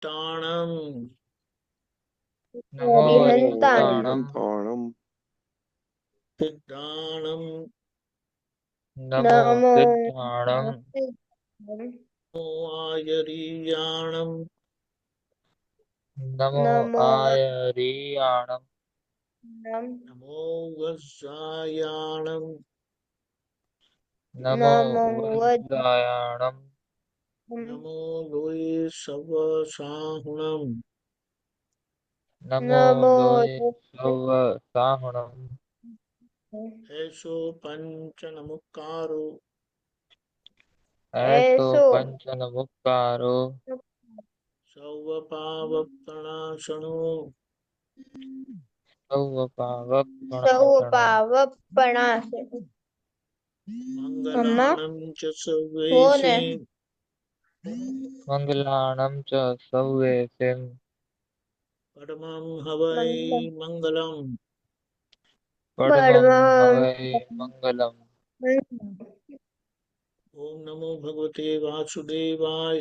अरिहंताणं नमो हरि अरिहन्ताणं हंताणम सिद्धाणं नमो नमो सिद्धाणं सिद्धाणं नमो आयरीयाणं नमो नमो आयरीयाणं नमो वज्रायाणं नमो नमो वज्रायाणं वज्रं नमो लोये सवसाहुणं नमो नमो लोये सौः साहुणं ऐसो पंचनमुक्कारो ऐसो ऐसो पंचनमुक्कारो सर्वपावप्रणाशनो सौः सौ पावकप्रणाशनम् पावपणासे अम्मा मङ्गलाणं च हो सर्वेशे ने मङ्गलाणं च सौवेसिं परमं हवै मंगल मङ्गलम् परमं बड़वा हवै मङ्गलम् ॐ नमो भगवते वासुदेवाय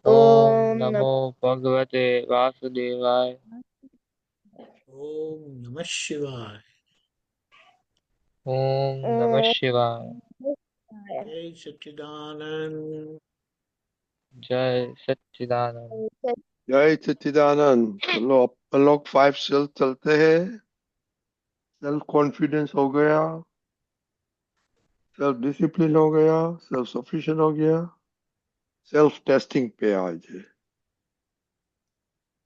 ॐ ओम नमो भगवते वासुदेवाय ॐ नमः शिवाय ॐ नमः ओम शिवाय जय सच्चिदानंद। जय सच्चिदानंद। जय सच्चिदानंद। चलो अपन लोग 5 सेल्फ चलते हैं। सेल्फ कॉन्फिडेंस हो गया, सेल्फ डिसिप्लिन हो गया, सेल्फ सफिशिएंट हो गया, सेल्फ टेस्टिंग पे आज है।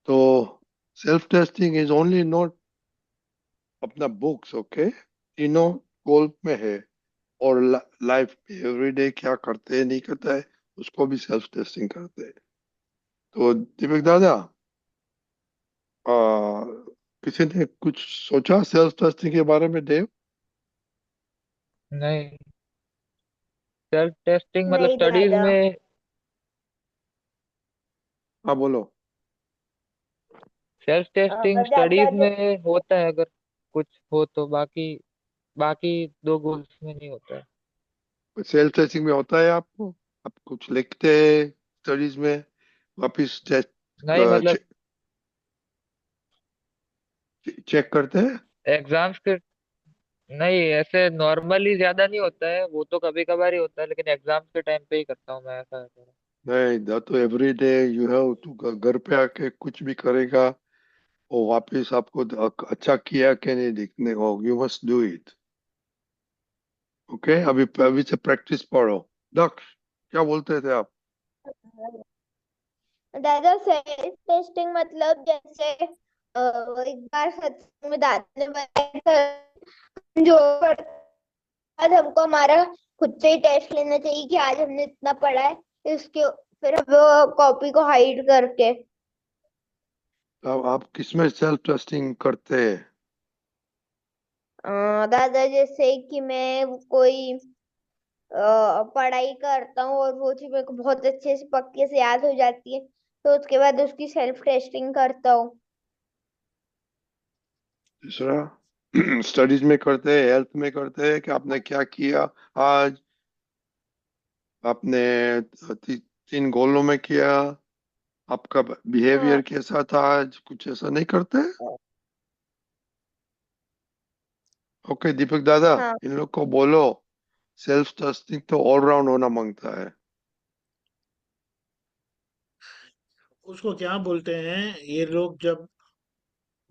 तो self testing is only not अपना बुक्स, ओके, तीनों गोल में है। और लाइफ में एवरीडे क्या करते हैं नहीं करता है उसको भी सेल्फ टेस्टिंग करते हैं। तो दीपक दादा, आ, किसी ने कुछ सोचा सेल्फ टेस्टिंग के बारे में देव? नहीं, सेल्फ टेस्टिंग मतलब नहीं स्टडीज दादा। में। हाँ बोलो। सेल्फ टेस्टिंग दादा स्टडीज में होता है अगर कुछ हो तो, बाकी बाकी दो गोल्स में नहीं होता है। सेल्फ टेस्टिंग में होता है आपको? आप कुछ लिखते हैं स्टडीज में, वापिस नहीं मतलब चेक करते हैं? एग्जाम्स के, नहीं ऐसे नॉर्मली ज्यादा नहीं होता है, वो तो कभी कभार ही होता है, लेकिन एग्जाम्स के टाइम पे ही करता हूँ मैं ऐसा। नहीं, दैट तो every day you have to. घर पे आके कुछ भी करेगा वो वापिस आपको अच्छा किया कि नहीं दिखने को, you must do it. Okay, अभी अभी से प्रैक्टिस पढ़ो। दक्ष, क्या बोलते थे आप? दादा सेल्फ टेस्टिंग मतलब जैसे एक बार सत्संग में दादा ने बताया जो आज हमको हमारा खुद से ही टेस्ट लेना चाहिए कि आज हमने इतना पढ़ा है इसके, फिर वो कॉपी को हाइड करके। अब आप किसमें सेल्फ टेस्टिंग करते हैं? दादा जैसे कि मैं कोई पढ़ाई करता हूँ और वो चीज मेरे को बहुत अच्छे से पक्के से याद हो जाती है, तो उसके बाद उसकी सेल्फ टेस्टिंग करता हूँ। दूसरा स्टडीज में करते हैं, हेल्थ में करते हैं कि आपने क्या किया आज, आपने 3 गोलों में किया, आपका हाँ बिहेवियर कैसा था आज, कुछ ऐसा नहीं करते? ओके दीपक दादा, हाँ इन लोग को बोलो सेल्फ टेस्टिंग तो ऑलराउंड होना मांगता है। उसको क्या बोलते हैं ये लोग जब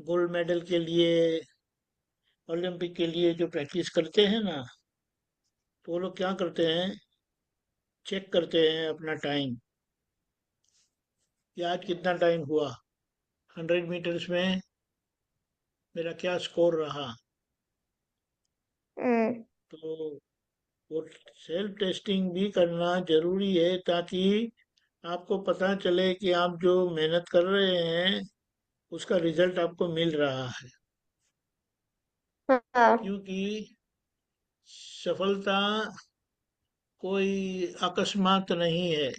गोल्ड मेडल के लिए, ओलंपिक के लिए जो प्रैक्टिस करते हैं ना, तो वो लोग क्या करते हैं, चेक करते हैं अपना टाइम कि आज कितना टाइम हुआ, 100 मीटर्स में मेरा क्या स्कोर रहा। हम्म, तो वो सेल्फ टेस्टिंग भी करना जरूरी है ताकि आपको पता चले कि आप जो मेहनत कर रहे हैं उसका रिजल्ट आपको मिल रहा है। हाँ क्योंकि सफलता कोई अकस्मात नहीं है।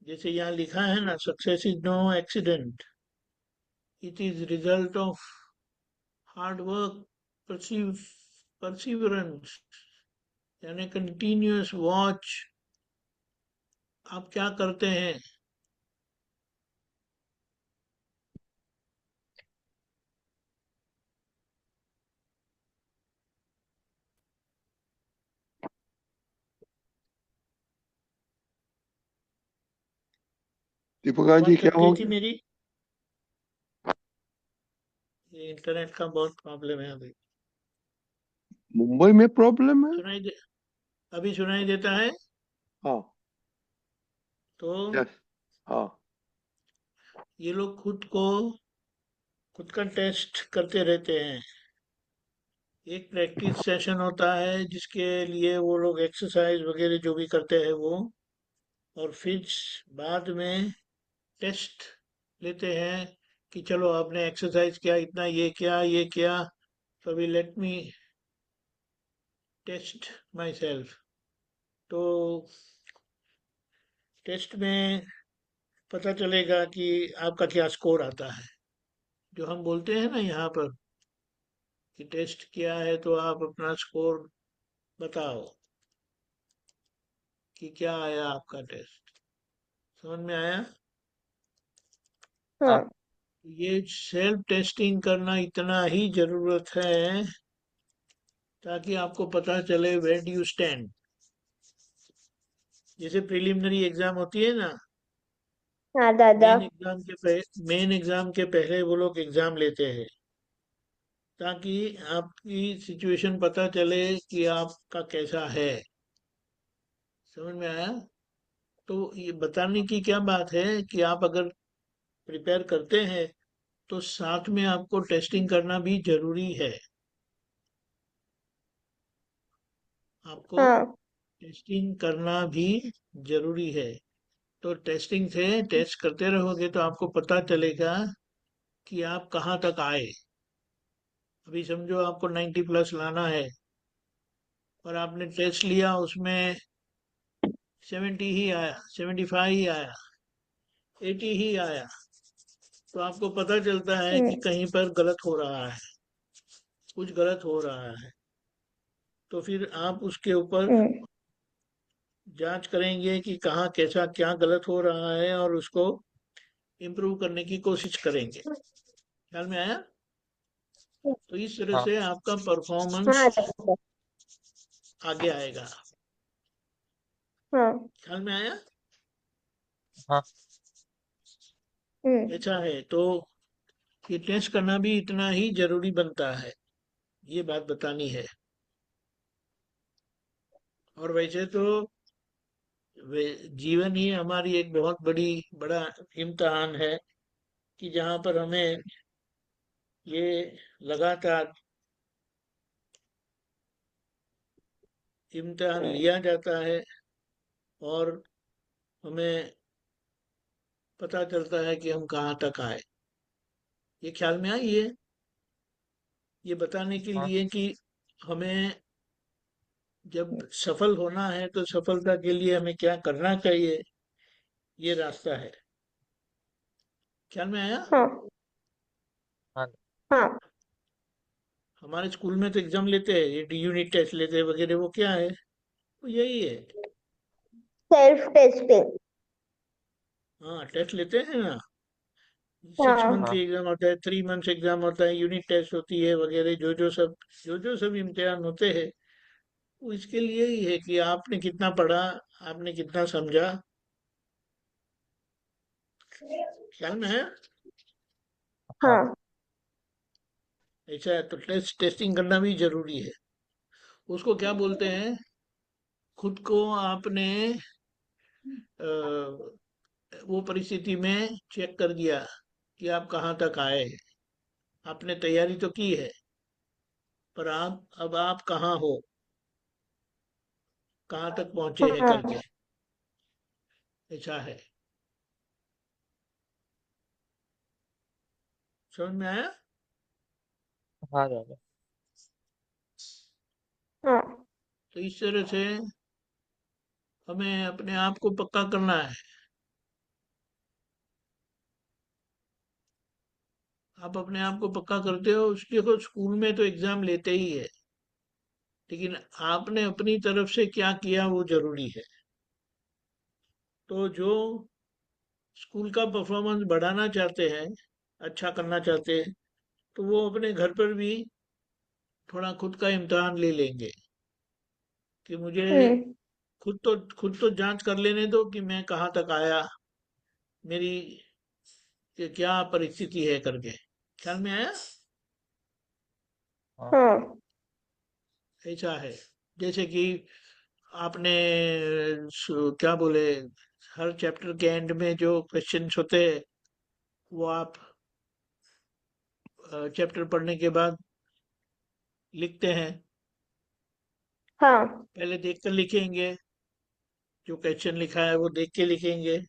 जैसे यहाँ लिखा है ना, success is no accident, it is result of hard work, perseverance, यानी कंटिन्यूअस वॉच। आप क्या करते हैं, दीपिका जी आवाज क्या कट हो गई थी गया? मेरी। ये इंटरनेट का बहुत प्रॉब्लम है अभी। मुंबई में प्रॉब्लम है? सुनाई दे अभी सुनाई देता है? हाँ। तो यस। हाँ। ये लोग खुद का टेस्ट करते रहते हैं। एक प्रैक्टिस सेशन होता है जिसके लिए वो लोग एक्सरसाइज वगैरह जो भी करते हैं वो, और फिर बाद में टेस्ट लेते हैं कि चलो आपने एक्सरसाइज किया इतना, ये किया, तो अभी let me test myself. तो टेस्ट में पता चलेगा कि आपका क्या स्कोर आता है। जो हम बोलते हैं ना यहाँ पर कि टेस्ट किया है तो आप अपना स्कोर बताओ कि क्या आया आपका टेस्ट। समझ में आया? हाँ। हाँ ये सेल्फ टेस्टिंग करना इतना ही जरूरत है ताकि आपको पता चले वेयर डू यू स्टैंड। जैसे प्रिलिमिनरी एग्जाम होती है ना, हाँ दादा। मेन एग्जाम के पहले वो लोग एग्जाम लेते हैं ताकि आपकी सिचुएशन पता चले कि आपका कैसा है। समझ में आया? तो ये बताने की क्या बात है कि आप अगर प्रिपेयर करते हैं तो साथ में आपको टेस्टिंग करना भी जरूरी है। आपको हाँ टेस्टिंग करना भी जरूरी है। तो टेस्टिंग से टेस्ट करते रहोगे तो आपको पता चलेगा कि आप कहाँ तक आए। अभी समझो आपको 90 प्लस लाना है और आपने टेस्ट लिया उसमें 70 ही आया, 75 ही आया, 80 ही आया, तो आपको पता चलता है कि हम्म कहीं पर गलत हो रहा है, कुछ गलत हो रहा है। तो फिर आप उसके ऊपर हम्म जांच करेंगे कि कहाँ कैसा क्या गलत हो रहा है और उसको इम्प्रूव करने की कोशिश करेंगे। ख्याल में आया? तो इस तरह हाँ। से आपका परफॉर्मेंस हाँ दादा। आगे आएगा। हाँ। ख्याल में आया? हाँ। हम्म ऐसा है तो ये टेस्ट करना भी इतना ही जरूरी बनता है। ये बात बतानी है। और वैसे तो जीवन ही हमारी एक बहुत बड़ा इम्तिहान है कि जहाँ पर हमें ये लगातार इम्तिहान हम्म लिया जाता है और हमें पता चलता है कि हम कहाँ तक आए। ये ख्याल में आई है? ये बताने के हाँ। लिए कि हमें जब सफल होना है तो सफलता के लिए हमें क्या करना चाहिए, ये रास्ता है। ख्याल में आया? हाँ हाँ। हाँ। हमारे स्कूल में तो एग्जाम लेते हैं, ये यूनिट टेस्ट लेते हैं वगैरह, वो क्या है? वो यही है। Self testing. हाँ, टेस्ट लेते हैं ना। 6 मंथ हाँ की हाँ। एग्जाम होता है, 3 मंथ्स एग्जाम होता है, यूनिट टेस्ट होती है वगैरह, जो जो सब इम्तिहान होते हैं वो इसके लिए ही है कि आपने कितना पढ़ा, आपने कितना समझा। ख्याल में है? हाँ। हाँ। ऐसा है तो टेस्टिंग करना भी जरूरी है। उसको क्या बोलते हैं? खुद को आपने अ, वो परिस्थिति में चेक कर दिया कि आप कहाँ तक आए हैं। आपने तैयारी तो की है पर अब आप कहाँ हो, कहाँ तक पहुंचे हैं हाँ करके। ऐसा है। समझ में आया? हाँ दादा। हाँ। तो इस तरह से हमें अपने आप को पक्का करना है। आप अपने आप को पक्का करते हो उसके को स्कूल में तो एग्जाम लेते ही है, लेकिन आपने अपनी तरफ से क्या किया वो जरूरी है। तो जो स्कूल का परफॉर्मेंस बढ़ाना चाहते हैं, अच्छा करना चाहते हैं, तो वो अपने घर पर भी थोड़ा खुद का इम्तिहान ले लेंगे कि मुझे हम्म खुद तो जांच कर लेने दो कि मैं कहाँ तक आया, मेरी कि क्या परिस्थिति है करके। ख्याल में आया? हाँ। हाँ ऐसा है। जैसे कि आपने क्या बोले, हर चैप्टर के एंड में जो क्वेश्चंस होते हैं वो आप चैप्टर पढ़ने के बाद लिखते हैं। हाँ पहले देख कर लिखेंगे, जो क्वेश्चन लिखा है वो देख के लिखेंगे,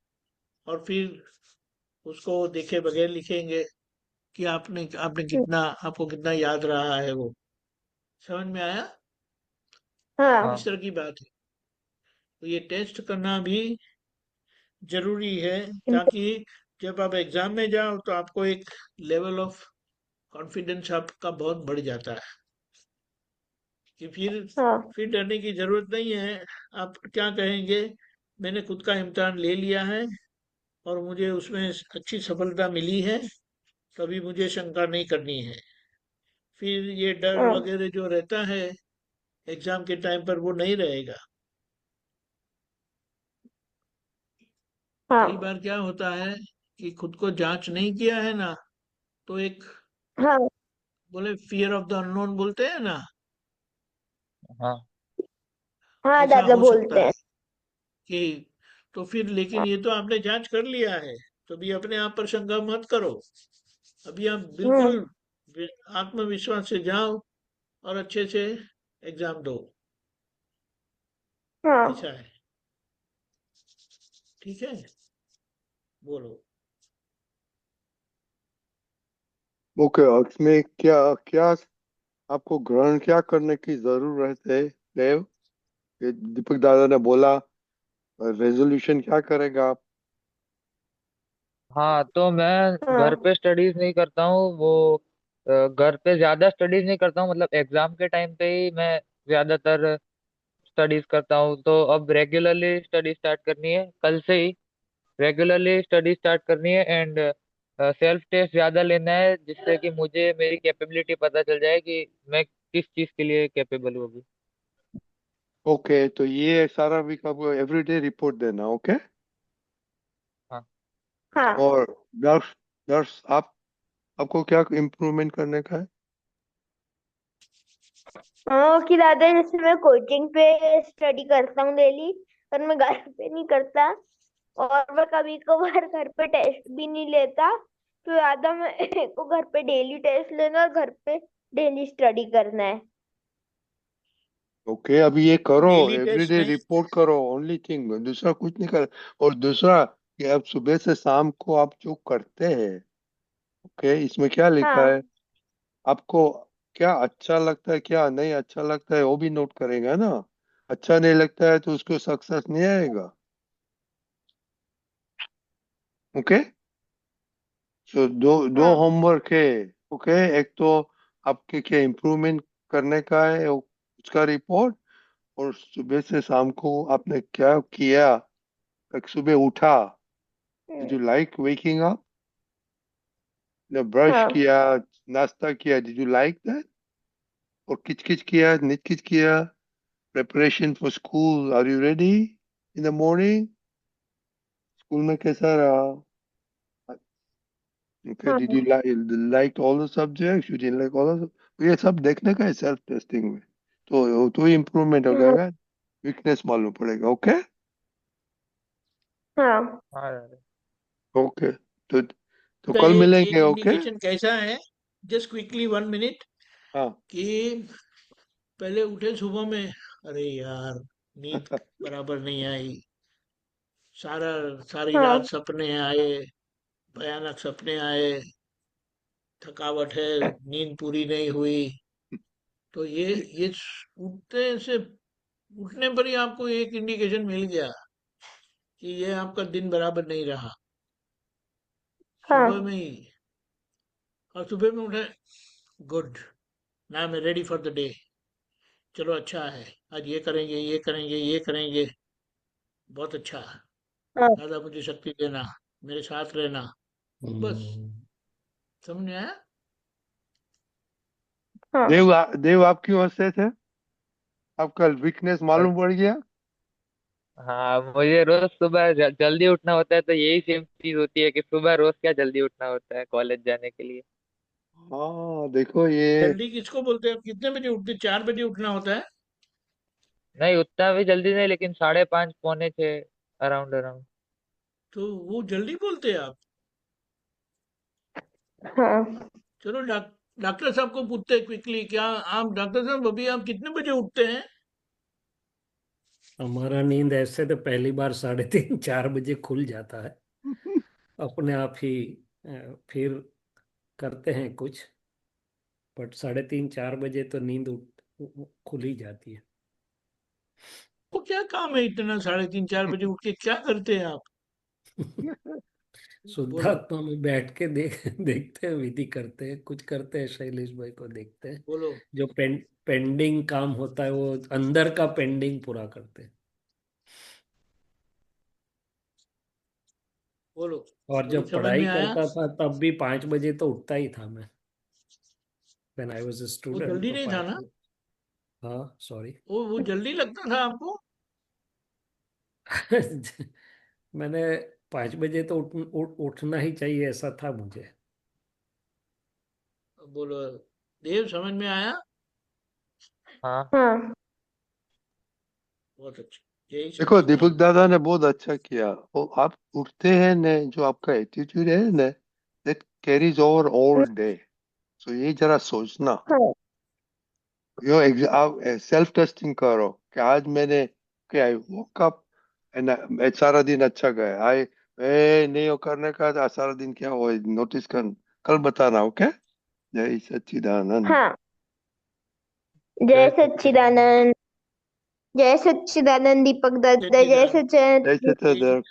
और फिर उसको देखे बगैर लिखेंगे कि आपने आपने कितना, आपको कितना याद रहा है वो। समझ में आया? इस हाँ तरह की बात है। तो ये टेस्ट करना भी जरूरी है, ताकि जब आप एग्जाम में जाओ तो आपको एक लेवल ऑफ कॉन्फिडेंस आपका बहुत बढ़ जाता है कि हाँ फिर डरने की जरूरत नहीं है। आप क्या कहेंगे, मैंने खुद का इम्तिहान ले लिया है और मुझे उसमें अच्छी सफलता मिली है, कभी मुझे शंका नहीं करनी है। फिर ये डर हाँ वगैरह जो रहता है एग्जाम के टाइम पर वो नहीं रहेगा। कई हाँ बार क्या होता है कि खुद को जांच नहीं किया है ना, तो एक हाँ बोले फियर ऑफ द अननोन बोलते हैं ना, हाँ। हाँ ऐसा दादा हो बोलते सकता हैं। है कि, तो फिर लेकिन ये तो आपने जांच कर लिया है, तो भी अपने आप पर शंका मत करो। अभी आप बिल्कुल हम्म आत्मविश्वास से जाओ और अच्छे से एग्जाम दो। हाँ ऐसा है। ठीक है, बोलो। ओके, इसमें क्या क्या आपको ग्रहण क्या करने की जरूरत है, देव? ये दीपक दादा ने बोला, रेजोल्यूशन क्या करेगा आप? हाँ, तो मैं घर हाँ पे स्टडीज नहीं करता हूँ वो। घर पे ज्यादा स्टडीज नहीं करता हूँ, मतलब एग्जाम के टाइम पे ही मैं ज्यादातर स्टडीज करता हूँ। तो अब रेगुलरली स्टडी स्टार्ट करनी है, कल से ही रेगुलरली स्टडी स्टार्ट करनी है। एंड सेल्फ टेस्ट ज्यादा लेना है, जिससे कि मुझे मेरी कैपेबिलिटी पता चल जाए कि मैं किस चीज के लिए कैपेबल हूँ अभी। ओके, तो ये सारा वीक आपको एवरीडे रिपोर्ट देना, ओके? हाँ। हाँ और दर्श दर्श आपको क्या इम्प्रूवमेंट करने का है? हाँ कि दादा जैसे मैं कोचिंग पे स्टडी करता हूँ डेली, पर मैं घर पे नहीं करता। और मैं कभी कभार घर पे टेस्ट भी नहीं लेता। तो दादा मैं को घर पे डेली टेस्ट लेना और घर पे डेली स्टडी करना है। ओके, अभी ये नहीं, करो, डेली टेस्ट एवरीडे नहीं। रिपोर्ट करो, ओनली थिंग, दूसरा कुछ नहीं कर। और दूसरा कि आप सुबह से शाम को आप जो करते हैं, ओके, इसमें क्या लिखा हाँ है, आपको क्या अच्छा लगता है, क्या नहीं अच्छा लगता है, वो भी नोट करेगा ना। अच्छा नहीं लगता है तो उसको सक्सेस नहीं आएगा। ओके, तो दो दो हाँ होमवर्क है। ओके, एक तो आपके क्या इम्प्रूवमेंट करने का है, उसका रिपोर्ट। और सुबह से शाम को आपने क्या किया, like सुबह उठा, did hmm, you like waking up, ने ब्रश हाँ किया, नाश्ता किया, डिड यू लाइक दैट? और किच किया, किच किया, preparation for school, are you ready in the morning? School में कैसा रहा? ओके, डिड हाँ you like all the subjects, you didn't like all the, ये सब देखने का है सेल्फ टेस्टिंग में। तो इम्प्रूवमेंट हो हाँ जाएगा, वीकनेस मालूम पड़ेगा। ओके। हाँ हाँ यार। ओके, तो का कल एक मिलेंगे, ओके? इंडिकेशन कैसा है, जस्ट क्विकली 1 मिनट, हाँ। कि पहले उठे सुबह में, अरे यार नींद बराबर नहीं आई, सारा सारी रात हाँ सपने आए, भयानक सपने आए, थकावट है, नींद पूरी नहीं हुई। तो ये उठते से उठने पर ही आपको एक इंडिकेशन मिल गया कि ये आपका दिन बराबर नहीं रहा, सुबह हाँ में ही। और सुबह में उठे, good, now I am ready for the day, चलो अच्छा है, आज ये करेंगे ये करेंगे ये करेंगे, बहुत अच्छा, हाँ दादा मुझे शक्ति देना, मेरे साथ रहना, बस। समझ में आया? हाँ देव आप क्यों हंसते थे? आपका वीकनेस अरे, मालूम पड़ गया? हाँ, मुझे रोज सुबह जल्दी उठना होता है, तो यही सेम चीज होती है कि सुबह रोज क्या जल्दी उठना होता है कॉलेज जाने के लिए। हाँ देखो ये, जल्दी किसको बोलते हैं? कितने बजे उठते? 4 बजे उठना होता है? नहीं, उतना भी जल्दी नहीं, लेकिन 5:30 पौने 6 अराउंड अराउंड। तो वो जल्दी बोलते हैं आप? हाँ। चलो डॉक्टर साहब को पूछते हैं क्विकली, क्या आप डॉक्टर साहब अभी आप कितने बजे उठते हैं? हमारा नींद ऐसे तो पहली बार 3:30 4 बजे खुल जाता है अपने आप ही। फिर करते हैं कुछ, बट 3:30 4 बजे तो नींद खुल ही जाती है। वो क्या काम है इतना 3:30 4 बजे उठ के क्या करते हैं आप? बोलो। शुद्धात्मा में बैठ के देखते हैं, विधि करते हैं, कुछ करते हैं, शैलेश भाई को देखते हैं। बोलो। जो पेंडिंग काम होता है वो अंदर का पेंडिंग पूरा करते हैं। बोलो। और अभी जब समझ पढ़ाई में आया? करता था तब भी 5 बजे तो उठता ही था मैं। व्हेन आई वाज अ वो स्टूडेंट जल्दी तो नहीं था पाँच ना? हाँ, सॉरी। वो जल्दी लगता था आपको? मैंने 5 बजे तो उठना ही चाहिए, ऐसा था मुझे। बोलो। देव, समझ में आया? हाँ। हाँ। बहुत अच्छा, यही देखो समझना दीपक है। दादा ने बहुत अच्छा किया। वो आप उठते हैं ने, जो आपका एटीट्यूड है ने, that carries over all day. So ये जरा सोचना, हाँ। यो आप सेल्फ टेस्टिंग करो कि आज मैंने क्या, आई वोक अप एंड सारा दिन अच्छा गया, आई ए नहीं वो करने का था, सारा दिन क्या हुआ नोटिस कर, कल बताना, ओके। जय सच्चिदानंद। हाँ। जय जय सच्चिदानंद। सच्चिदानंद। जय सच्चिदानंद दीपक दादा, जय सच्चिदानंद। जय सच्चिदानंद। जय सच्चिदानंद।